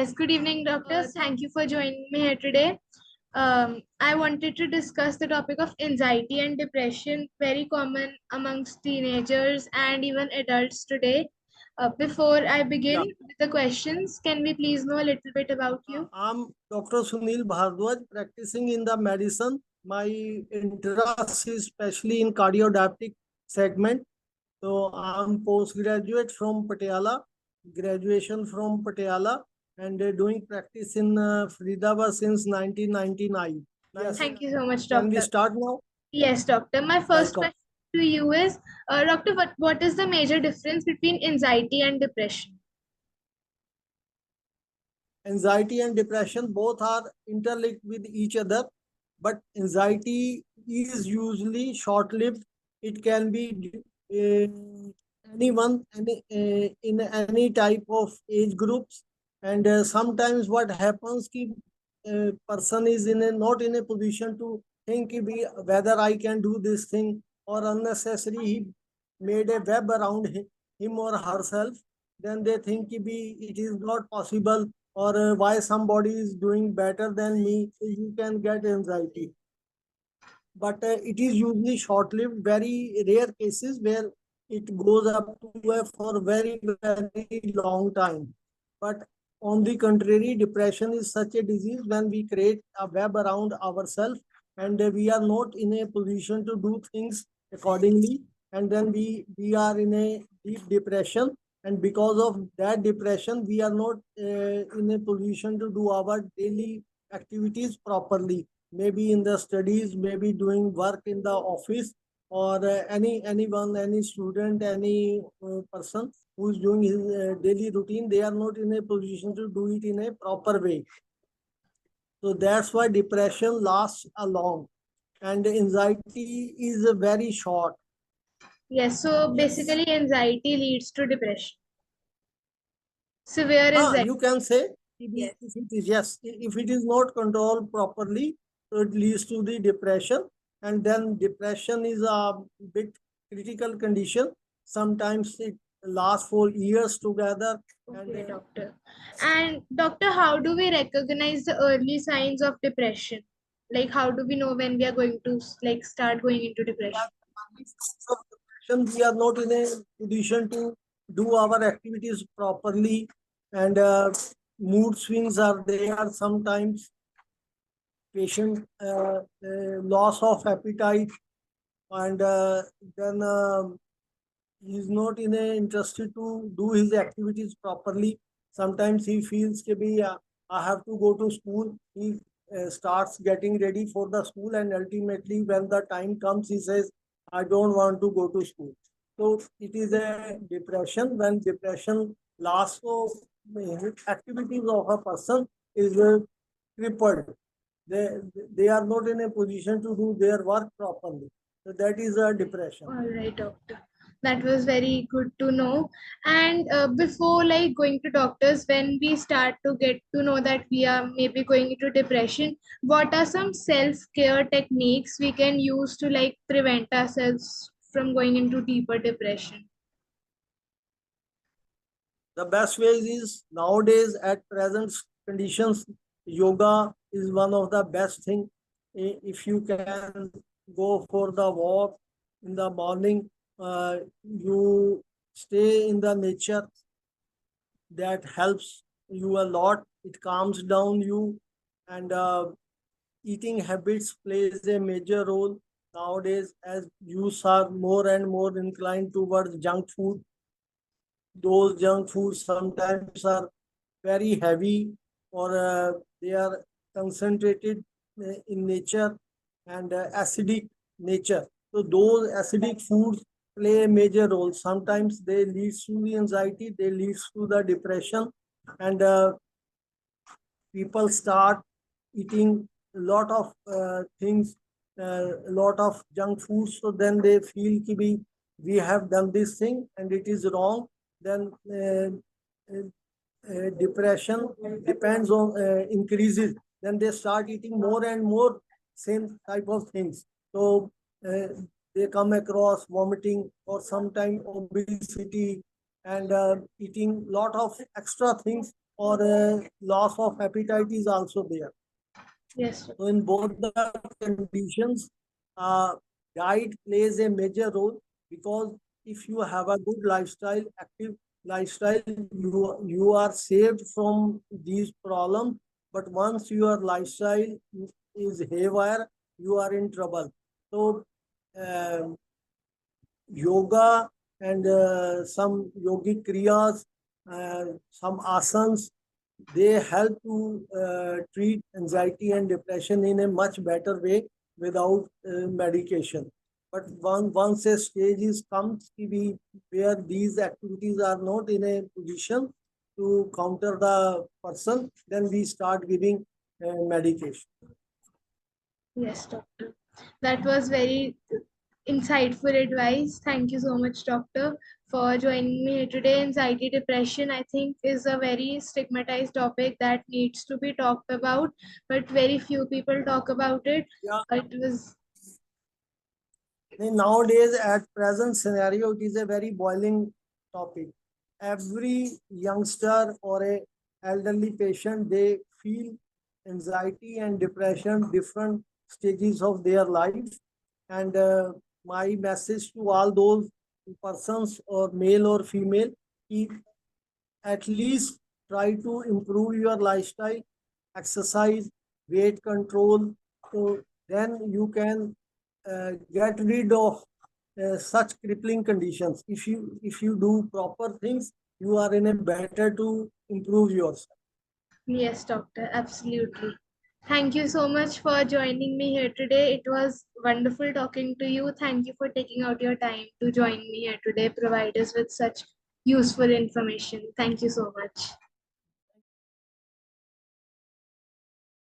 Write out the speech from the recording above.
Yes, good evening, doctor. Thank you for joining me here today. I wanted to discuss the topic of anxiety and depression, very common amongst teenagers and even adults today. Before I begin Yeah, with the questions, can we please know a little bit about you? I'm Dr. Suneel Bharadwaj, practicing in the medicine. My interest is especially in cardiodiabetic segment. So I'm postgraduate from Patiala, graduation from Patiala, and doing practice in Faridabad since 1999. Yes, Thank you so much, can we doctor. start now? Yes, doctor. My first Welcome. question to you is, doctor, what is the major difference between anxiety and depression? Anxiety and depression both are interlinked with each other, but anxiety is usually short-lived. It can be anyone in any type of age groups, and sometimes what happens ki person is not in a position to think whether I can do this thing, or unnecessary he made a web around him or herself. Then they think it is not possible, or why somebody is doing better than me. You can get anxiety, but it is usually short-lived. Very rare cases where it goes up to for very long time. But on the contrary, depression is such a disease when we create a web around ourselves, and we are not in a position to do things accordingly, and then we are in a deep depression, and because of that depression we are not in a position to do our daily activities properly, maybe in the studies, maybe doing work in the office, or any student, any person who is doing his daily routine, they are not in a position to do it in a proper way. So that's why depression lasts a long, and anxiety is a very short. Yes, so Yes. basically anxiety leads to depression. Severe anxiety. You can say Yes. if it is, yes, if it is not controlled properly, so it leads to the depression, and then depression is a bit critical condition. Sometimes it lasts for years together. Okay, And doctor. And doctor, how do we recognize the early signs of depression? Like how do we know when we are going to like start going into depression? of depression, we are not in a position to do our activities properly, and mood swings are there sometimes. Patient loss of appetite, and then he's not in a interested to do his activities properly. Sometimes he feels to be I have to go to school. He starts getting ready for the school, and ultimately when the time comes he says I don't want to go to school. So it is a depression. When depression lasts, so activities of a person is crippled. they they are not in a position to do their work properly. So that is a depression. All right, doctor. That was very good to know. And before like going to doctors, when we start to get to know that we are maybe going into depression, what are some self-care techniques we can use to like prevent ourselves from going into deeper depression? The best ways is nowadays at present conditions, yoga is one of the best thing. If you can go for the walk in the morning, you stay in the nature, that helps you a lot. It calms down you, and eating habits plays a major role nowadays, as youths are more and more inclined towards junk food. Those junk foods sometimes are very heavy, or they are concentrated in nature, and acidic nature. So those acidic foods play a major role. Sometimes they lead to the anxiety, they lead to the depression, and people start eating a lot of things, a lot of junk food. So then they feel ki we have done this thing and it is wrong. Then depression depends on increases. Then they start eating more and more same type of things. So uh, they come across vomiting, or sometimes obesity, and eating lot of extra things or loss of appetite is also there. Yes. So in both the conditions, uh, diet plays a major role, because if you have a good lifestyle, active lifestyle, you are saved from these problems. But once your lifestyle is haywire, you are in trouble. So um yoga and some yogic kriyas, some asanas, they help to treat anxiety and depression in a much better way without medication. But once a stage is comes to be where these activities are not in a position to counter the person, then we start giving medication. Yes, doctor. That was very insightful advice. Thank you so much, doctor, for joining me here today. Anxiety, depression, I think, is a very stigmatized topic that needs to be talked about, but very few people talk about it. Yeah. It was, Nowadays, at present scenario, it is a very boiling topic. Every youngster or a elderly patient, they feel anxiety and depression, different stages of their life. And my message to all those persons, or male or female, keep at least try to improve your lifestyle, exercise, weight control. So then you can get rid of such crippling conditions. If you do proper things, you are in a better to improve yourself. yes, doctor, absolutely. Thank you so much for joining me here today. It was wonderful talking to you. Thank you for taking out your time to join me here today, provide us with such useful information. Thank you so much.